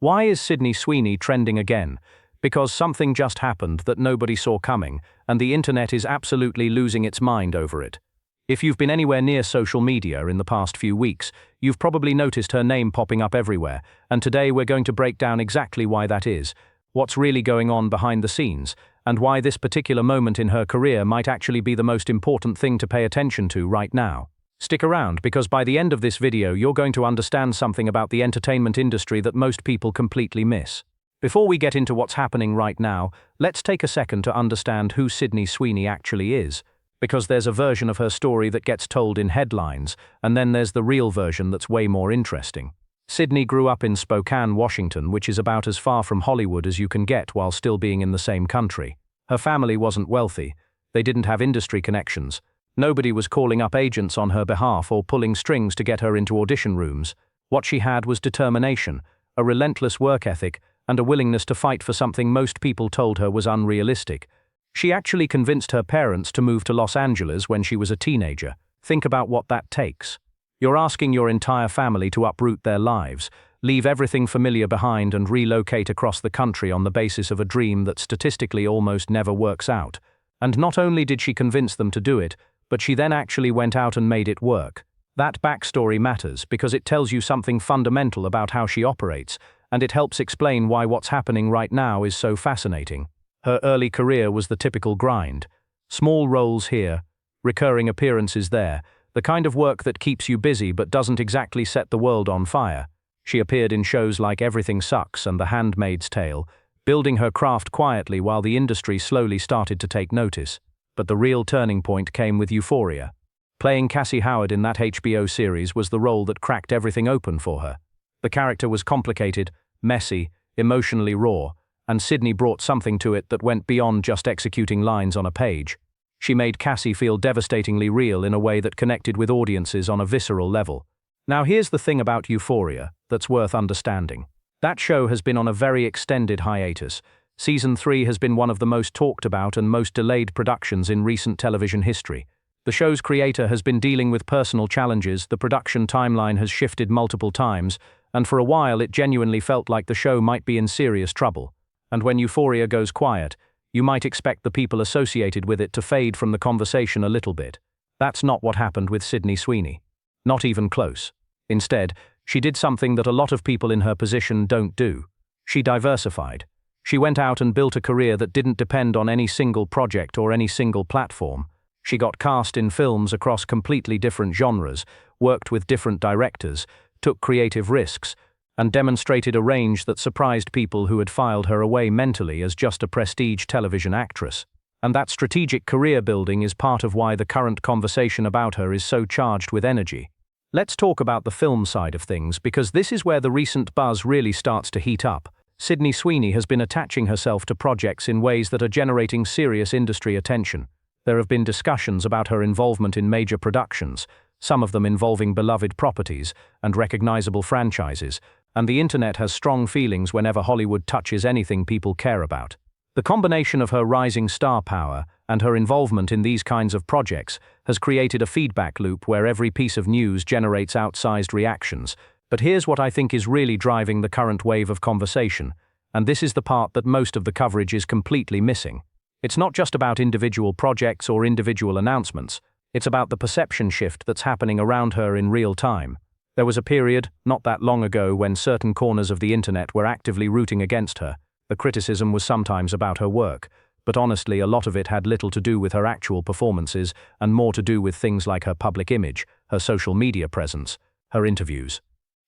Why is Sydney Sweeney trending again? Because something just happened that nobody saw coming, and the internet is absolutely losing its mind over it. If you've been anywhere near social media in the past few weeks, you've probably noticed her name popping up everywhere, and today we're going to break down exactly why that is, what's really going on behind the scenes, and why this particular moment in her career might actually be the most important thing to pay attention to right now. Stick around, because by the end of this video you're going to understand something about the entertainment industry that most people completely miss. Before we get into what's happening right now, let's take a second to understand who Sydney Sweeney actually is. Because there's a version of her story that gets told in headlines, and then there's the real version that's way more interesting. Sydney grew up in Spokane, Washington, which is about as far from Hollywood as you can get while still being in the same country. Her family wasn't wealthy. They didn't have industry connections. Nobody was calling up agents on her behalf or pulling strings to get her into audition rooms. What she had was determination, a relentless work ethic, and a willingness to fight for something most people told her was unrealistic. She actually convinced her parents to move to Los Angeles when she was a teenager. Think about what that takes. You're asking your entire family to uproot their lives, leave everything familiar behind and relocate across the country on the basis of a dream that statistically almost never works out. And not only did she convince them to do it, but she then actually went out and made it work. That backstory matters because it tells you something fundamental about how she operates, and it helps explain why what's happening right now is so fascinating. Her early career was the typical grind. Small roles here, recurring appearances there, the kind of work that keeps you busy but doesn't exactly set the world on fire. She appeared in shows like Everything Sucks and The Handmaid's Tale, building her craft quietly while the industry slowly started to take notice. But the real turning point came with Euphoria. Playing Cassie Howard in that HBO series was the role that cracked everything open for her. The character was complicated, messy, emotionally raw, and Sydney brought something to it that went beyond just executing lines on a page. She made Cassie feel devastatingly real in a way that connected with audiences on a visceral level. Now here's the thing about Euphoria that's worth understanding. That show has been on a very extended hiatus. Season 3 has been one of the most talked about and most delayed productions in recent television history. The show's creator has been dealing with personal challenges, the production timeline has shifted multiple times, and for a while it genuinely felt like the show might be in serious trouble. And when Euphoria goes quiet, you might expect the people associated with it to fade from the conversation a little bit. That's not what happened with Sydney Sweeney. Not even close. Instead, she did something that a lot of people in her position don't do. She diversified. She went out and built a career that didn't depend on any single project or any single platform. She got cast in films across completely different genres, worked with different directors, took creative risks, and demonstrated a range that surprised people who had filed her away mentally as just a prestige television actress. And that strategic career building is part of why the current conversation about her is so charged with energy. Let's talk about the film side of things, because this is where the recent buzz really starts to heat up. Sydney Sweeney has been attaching herself to projects in ways that are generating serious industry attention. There have been discussions about her involvement in major productions, some of them involving beloved properties and recognizable franchises, and the internet has strong feelings whenever Hollywood touches anything people care about. The combination of her rising star power and her involvement in these kinds of projects has created a feedback loop where every piece of news generates outsized reactions. But here's what I think is really driving the current wave of conversation, and this is the part that most of the coverage is completely missing. It's not just about individual projects or individual announcements, it's about the perception shift that's happening around her in real time. There was a period, not that long ago, when certain corners of the internet were actively rooting against her. The criticism was sometimes about her work, but honestly a lot of it had little to do with her actual performances and more to do with things like her public image, her social media presence, her interviews.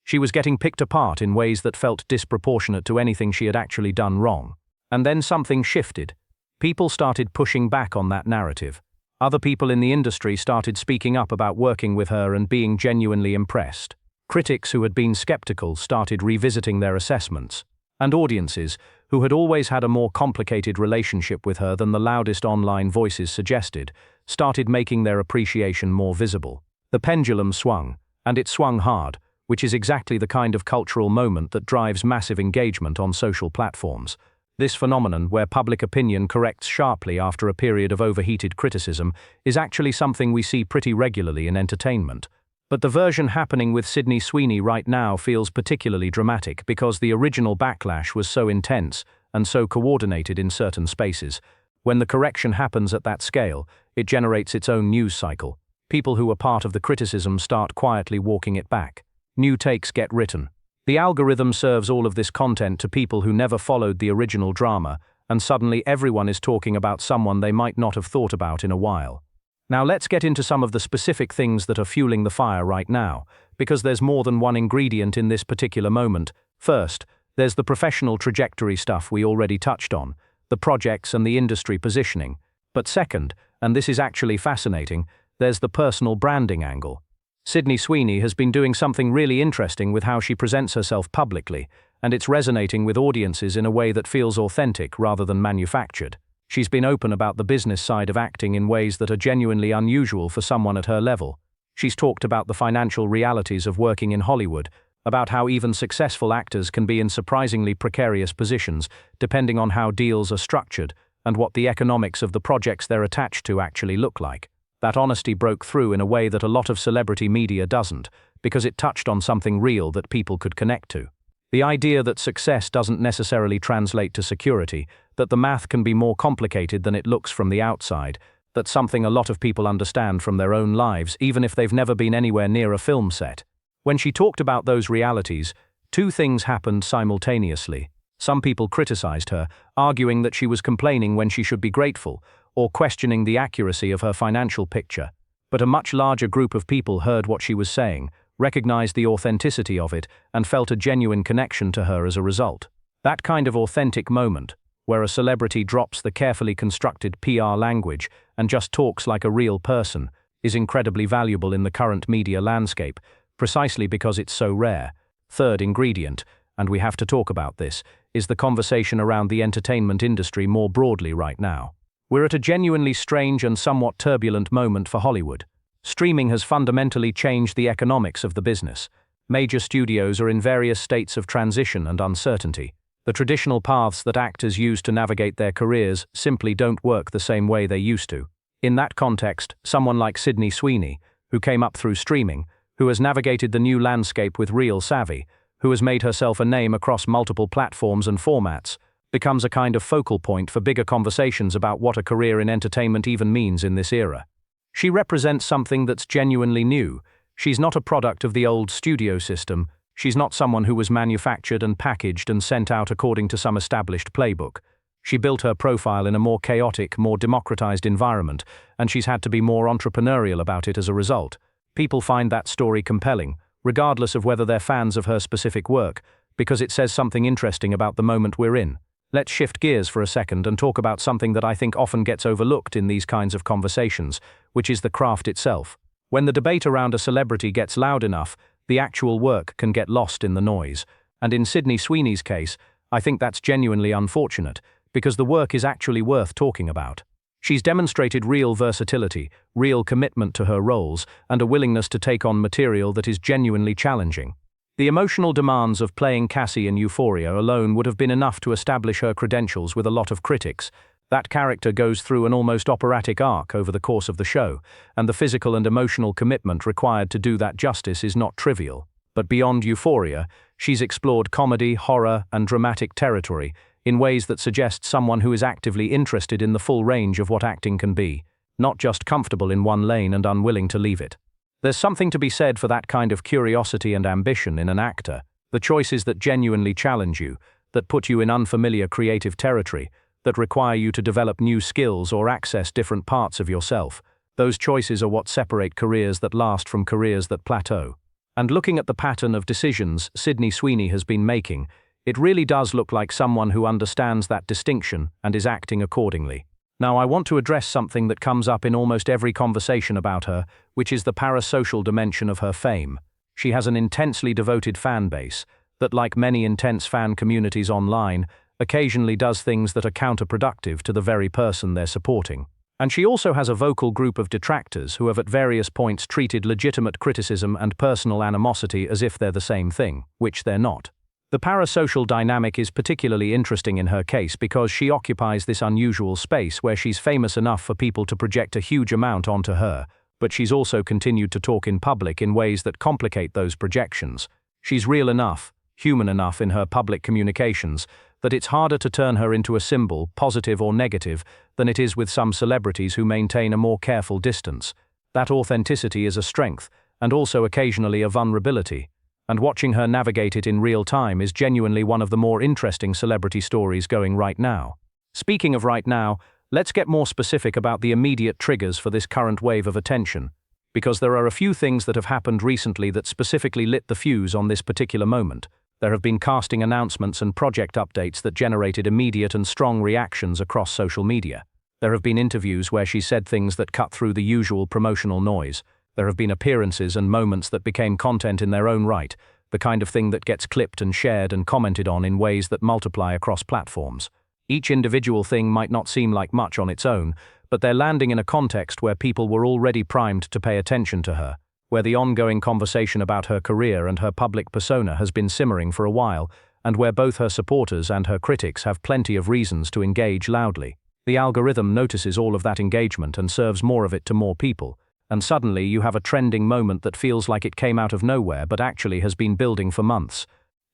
She was getting picked apart in ways that felt disproportionate to anything she had actually done wrong. And then something shifted. People started pushing back on that narrative. Other people in the industry started speaking up about working with her and being genuinely impressed. Critics who had been skeptical started revisiting their assessments. And audiences, who had always had a more complicated relationship with her than the loudest online voices suggested, started making their appreciation more visible. The pendulum swung, and it swung hard, which is exactly the kind of cultural moment that drives massive engagement on social platforms. This phenomenon, where public opinion corrects sharply after a period of overheated criticism, is actually something we see pretty regularly in entertainment. But the version happening with Sydney Sweeney right now feels particularly dramatic because the original backlash was so intense and so coordinated in certain spaces. When the correction happens at that scale, it generates its own news cycle. People who are part of the criticism start quietly walking it back. New takes get written. The algorithm serves all of this content to people who never followed the original drama, and suddenly everyone is talking about someone they might not have thought about in a while. Now let's get into some of the specific things that are fueling the fire right now, because there's more than one ingredient in this particular moment. First, there's the professional trajectory stuff we already touched on, the projects and the industry positioning. But second, and this is actually fascinating, there's the personal branding angle. Sydney Sweeney has been doing something really interesting with how she presents herself publicly, and it's resonating with audiences in a way that feels authentic rather than manufactured. She's been open about the business side of acting in ways that are genuinely unusual for someone at her level. She's talked about the financial realities of working in Hollywood, about how even successful actors can be in surprisingly precarious positions, depending on how deals are structured and what the economics of the projects they're attached to actually look like. That honesty broke through in a way that a lot of celebrity media doesn't, because it touched on something real that people could connect to. The idea that success doesn't necessarily translate to security, that the math can be more complicated than it looks from the outside, that's something a lot of people understand from their own lives, even if they've never been anywhere near a film set. When she talked about those realities, two things happened simultaneously. Some people criticized her, arguing that she was complaining when she should be grateful, or questioning the accuracy of her financial picture. But a much larger group of people heard what she was saying, recognized the authenticity of it, and felt a genuine connection to her as a result. That kind of authentic moment, where a celebrity drops the carefully constructed PR language and just talks like a real person, is incredibly valuable in the current media landscape, precisely because it's so rare. Third ingredient, and we have to talk about this, is the conversation around the entertainment industry more broadly right now. We're at a genuinely strange and somewhat turbulent moment for Hollywood. Streaming has fundamentally changed the economics of the business. Major studios are in various states of transition and uncertainty. The traditional paths that actors use to navigate their careers simply don't work the same way they used to. In that context, someone like Sydney Sweeney, who came up through streaming, who has navigated the new landscape with real savvy, who has made herself a name across multiple platforms and formats, becomes a kind of focal point for bigger conversations about what a career in entertainment even means in this era. She represents something that's genuinely new. She's not a product of the old studio system. She's not someone who was manufactured and packaged and sent out according to some established playbook. She built her profile in a more chaotic, more democratized environment, and she's had to be more entrepreneurial about it as a result. People find that story compelling, regardless of whether they're fans of her specific work, because it says something interesting about the moment we're in. Let's shift gears for a second and talk about something that I think often gets overlooked in these kinds of conversations, which is the craft itself. When the debate around a celebrity gets loud enough, the actual work can get lost in the noise. And in Sydney Sweeney's case, I think that's genuinely unfortunate, because the work is actually worth talking about. She's demonstrated real versatility, real commitment to her roles, and a willingness to take on material that is genuinely challenging. The emotional demands of playing Cassie in Euphoria alone would have been enough to establish her credentials with a lot of critics. That character goes through an almost operatic arc over the course of the show, and the physical and emotional commitment required to do that justice is not trivial. But beyond Euphoria, she's explored comedy, horror, and dramatic territory in ways that suggest someone who is actively interested in the full range of what acting can be, not just comfortable in one lane and unwilling to leave it. There's something to be said for that kind of curiosity and ambition in an actor, the choices that genuinely challenge you, that put you in unfamiliar creative territory, that require you to develop new skills or access different parts of yourself. Those choices are what separate careers that last from careers that plateau. And looking at the pattern of decisions Sydney Sweeney has been making, it really does look like someone who understands that distinction and is acting accordingly. Now, I want to address something that comes up in almost every conversation about her, which is the parasocial dimension of her fame. She has an intensely devoted fan base that, like many intense fan communities online, occasionally does things that are counterproductive to the very person they're supporting. And she also has a vocal group of detractors who have at various points treated legitimate criticism and personal animosity as if they're the same thing, which they're not. The parasocial dynamic is particularly interesting in her case because she occupies this unusual space where she's famous enough for people to project a huge amount onto her, but she's also continued to talk in public in ways that complicate those projections. She's real enough, human enough in her public communications, that it's harder to turn her into a symbol, positive or negative, than it is with some celebrities who maintain a more careful distance. That authenticity is a strength, and also occasionally a vulnerability. And watching her navigate it in real time is genuinely one of the more interesting celebrity stories going right now. Speaking of right now, let's get more specific about the immediate triggers for this current wave of attention, because there are a few things that have happened recently that specifically lit the fuse on this particular moment. There have been casting announcements and project updates that generated immediate and strong reactions across social media. There have been interviews where she said things that cut through the usual promotional noise. There have been appearances and moments that became content in their own right, the kind of thing that gets clipped and shared and commented on in ways that multiply across platforms. Each individual thing might not seem like much on its own, but they're landing in a context where people were already primed to pay attention to her, where the ongoing conversation about her career and her public persona has been simmering for a while, and where both her supporters and her critics have plenty of reasons to engage loudly. The algorithm notices all of that engagement and serves more of it to more people, and suddenly you have a trending moment that feels like it came out of nowhere but actually has been building for months.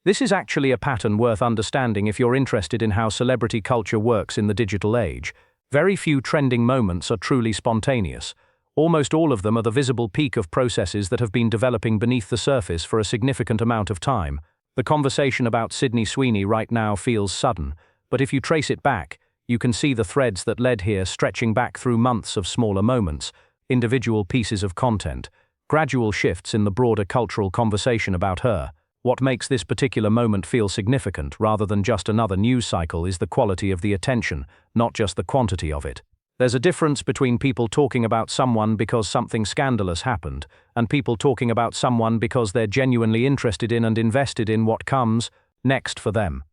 This is actually a pattern worth understanding if you're interested in how celebrity culture works in the digital age. Very few trending moments are truly spontaneous. Almost all of them are the visible peak of processes that have been developing beneath the surface for a significant amount of time. The conversation about Sydney Sweeney right now feels sudden, but if you trace it back, you can see the threads that led here stretching back through months of smaller moments, individual pieces of content, gradual shifts in the broader cultural conversation about her. What makes this particular moment feel significant rather than just another news cycle is the quality of the attention, not just the quantity of it. There's a difference between people talking about someone because something scandalous happened, and people talking about someone because they're genuinely interested in and invested in what comes next for them.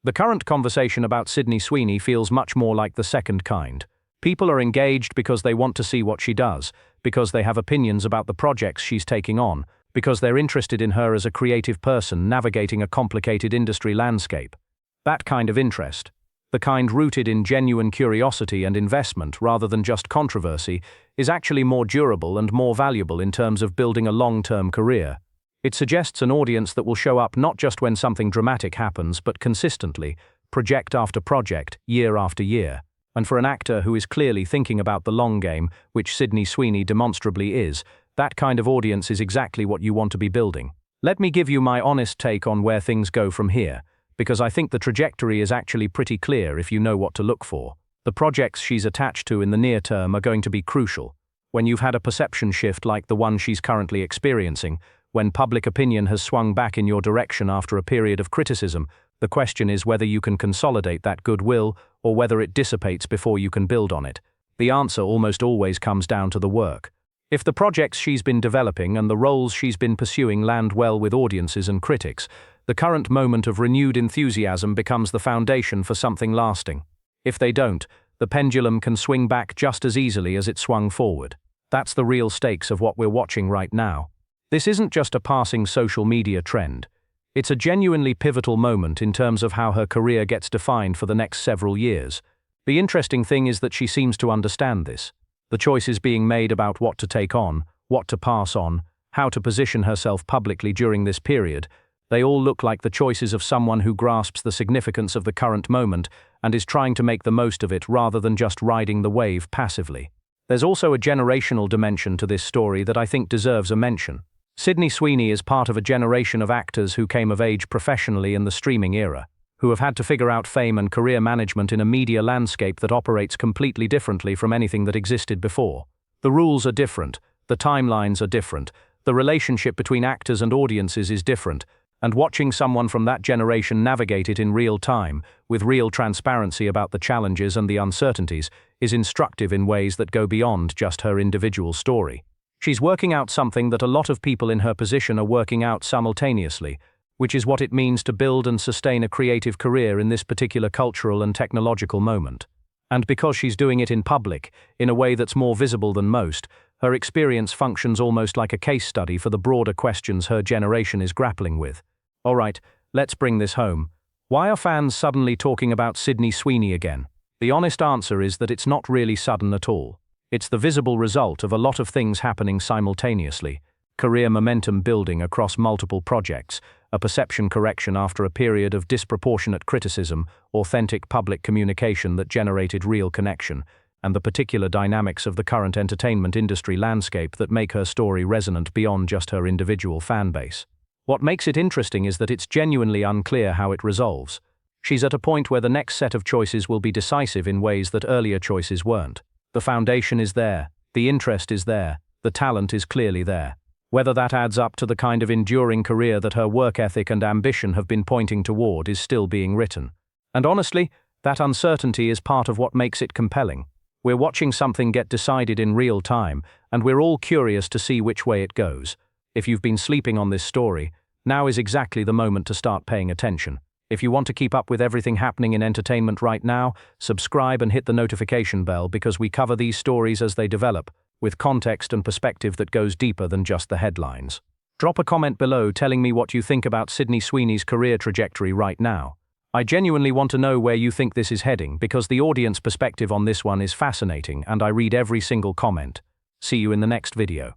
The current conversation about Sydney Sweeney feels much more like the second kind. People are engaged because they want to see what she does, because they have opinions about the projects she's taking on, because they're interested in her as a creative person navigating a complicated industry landscape. That kind of interest, the kind rooted in genuine curiosity and investment rather than just controversy, is actually more durable and more valuable in terms of building a long-term career. It suggests an audience that will show up not just when something dramatic happens, but consistently, project after project, year after year. And for an actor who is clearly thinking about the long game, which Sydney Sweeney demonstrably is, that kind of audience is exactly what you want to be building. Let me give you my honest take on where things go from here, because I think the trajectory is actually pretty clear if you know what to look for. The projects she's attached to in the near term are going to be crucial. When you've had a perception shift like the one she's currently experiencing, when public opinion has swung back in your direction after a period of criticism, the question is whether you can consolidate that goodwill or whether it dissipates before you can build on it. The answer almost always comes down to the work. If the projects she's been developing and the roles she's been pursuing land well with audiences and critics, the current moment of renewed enthusiasm becomes the foundation for something lasting. If they don't, the pendulum can swing back just as easily as it swung forward. That's the real stakes of what we're watching right now. This isn't just a passing social media trend. It's a genuinely pivotal moment in terms of how her career gets defined for the next several years. The interesting thing is that she seems to understand this. The choices being made about what to take on, what to pass on, how to position herself publicly during this period, they all look like the choices of someone who grasps the significance of the current moment and is trying to make the most of it rather than just riding the wave passively. There's also a generational dimension to this story that I think deserves a mention. Sydney Sweeney is part of a generation of actors who came of age professionally in the streaming era, who have had to figure out fame and career management in a media landscape that operates completely differently from anything that existed before. The rules are different, the timelines are different, the relationship between actors and audiences is different, and watching someone from that generation navigate it in real time, with real transparency about the challenges and the uncertainties, is instructive in ways that go beyond just her individual story. She's working out something that a lot of people in her position are working out simultaneously, which is what it means to build and sustain a creative career in this particular cultural and technological moment. And because she's doing it in public, in a way that's more visible than most, her experience functions almost like a case study for the broader questions her generation is grappling with. Alright, let's bring this home. Why are fans suddenly talking about Sydney Sweeney again? The honest answer is that it's not really sudden at all. It's the visible result of a lot of things happening simultaneously. Career momentum building across multiple projects, a perception correction after a period of disproportionate criticism, authentic public communication that generated real connection, and the particular dynamics of the current entertainment industry landscape that make her story resonant beyond just her individual fan base. What makes it interesting is that it's genuinely unclear how it resolves. She's at a point where the next set of choices will be decisive in ways that earlier choices weren't. The foundation is there, the interest is there, the talent is clearly there. Whether that adds up to the kind of enduring career that her work ethic and ambition have been pointing toward is still being written. And honestly, that uncertainty is part of what makes it compelling. We're watching something get decided in real time, and we're all curious to see which way it goes. If you've been sleeping on this story, now is exactly the moment to start paying attention. If you want to keep up with everything happening in entertainment right now, subscribe and hit the notification bell because we cover these stories as they develop, with context and perspective that goes deeper than just the headlines. Drop a comment below telling me what you think about Sydney Sweeney's career trajectory right now. I genuinely want to know where you think this is heading because the audience perspective on this one is fascinating and I read every single comment. See you in the next video.